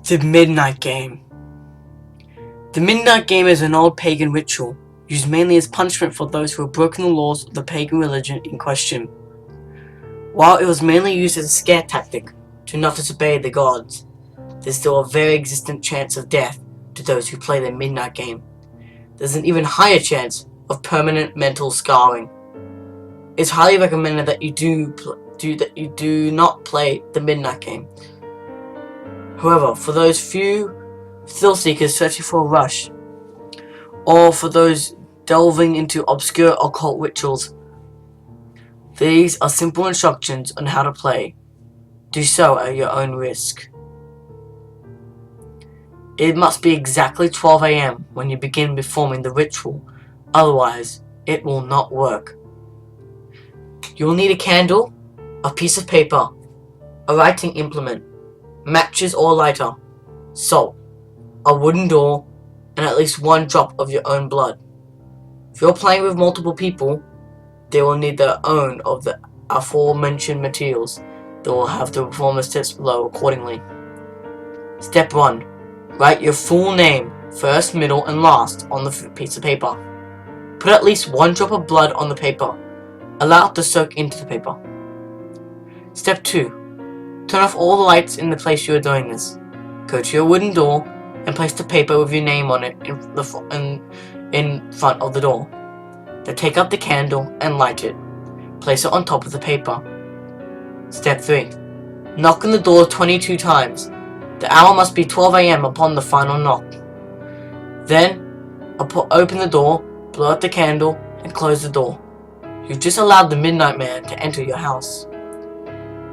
The Midnight Game. The Midnight Game is an old pagan ritual, used mainly as punishment for those who have broken the laws of the pagan religion in question. While it was mainly used as a scare tactic to not disobey the gods, there's still a very existent chance of death to those who play the Midnight Game. There's an even higher chance of permanent mental scarring. It's highly recommended that you do not play the Midnight Game. However, for those few thrill seekers searching for a rush, or for those delving into obscure occult rituals, these are simple instructions on how to play. Do so at your own risk. It must be exactly 12 AM when you begin performing the ritual, otherwise it will not work. You will need a candle, a piece of paper, a writing implement, matches or lighter, salt, a wooden door, and at least one drop of your own blood. If you're playing with multiple people, they will need their own of the aforementioned materials. They will have to perform the steps below accordingly. Step 1. Write your full name, first, middle, and last, on the piece of paper. Put at least one drop of blood on the paper. Allow it to soak into the paper. Step 2. Turn off all the lights in the place you are doing this. Go to your wooden door and place the paper with your name on it in front of the door. Then take out the candle and light it. Place it on top of the paper. Step 3. Knock on the door 22 times. The hour must be 12 AM upon the final knock. Then, open the door, blow out the candle, and close the door. You've just allowed the Midnight Man to enter your house.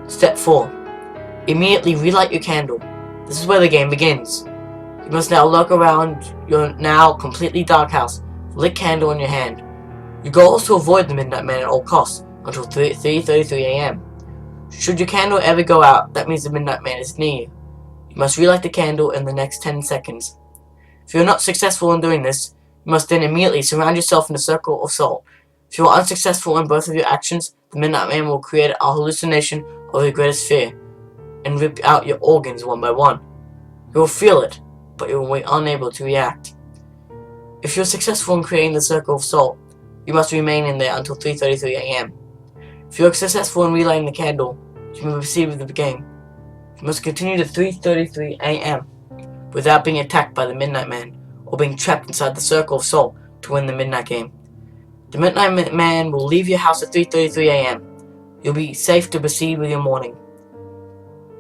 Step 4. Immediately relight your candle. This is where the game begins. You must now look around your now completely dark house with a lit candle in your hand. Your goal is to avoid the Midnight Man at all costs until 3:33 AM. Should your candle ever go out, that means the Midnight Man is near you. You must relight the candle in the next 10 seconds. If you are not successful in doing this, you must then immediately surround yourself in a circle of salt. If you are unsuccessful in both of your actions, the Midnight Man will create a hallucination of your greatest fear and rip out your organs one by one. You will feel it, but you will be unable to react. If you are successful in creating the circle of salt, you must remain in there until 3:33 AM. If you are successful in relighting the candle, you may proceed with the game. You must continue to 3:33 AM without being attacked by the Midnight Man or being trapped inside the circle of salt to win the Midnight Game. The Midnight Man will leave your house at 3:33 AM. You'll be safe to proceed with your morning.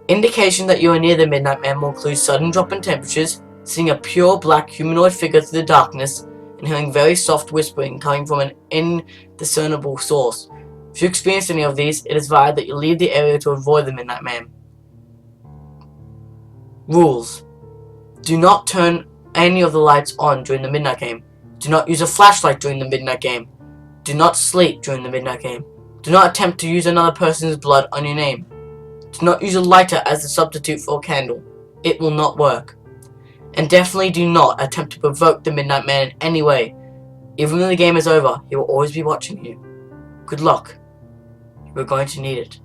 Indication that you are near the Midnight Man will include sudden drop in temperatures, seeing a pure black humanoid figure through the darkness, and hearing very soft whispering coming from an indiscernible source. If you experience any of these, it is advised that you leave the area to avoid the Midnight Man. Rules. Do not turn any of the lights on during the Midnight Game. Do not use a flashlight during the Midnight Game. Do not sleep during the Midnight Game. Do not attempt to use another person's blood on your name. Do not use a lighter as a substitute for a candle. It will not work. And definitely do not attempt to provoke the Midnight Man in any way. Even when the game is over, he will always be watching you. Good luck. You are going to need it.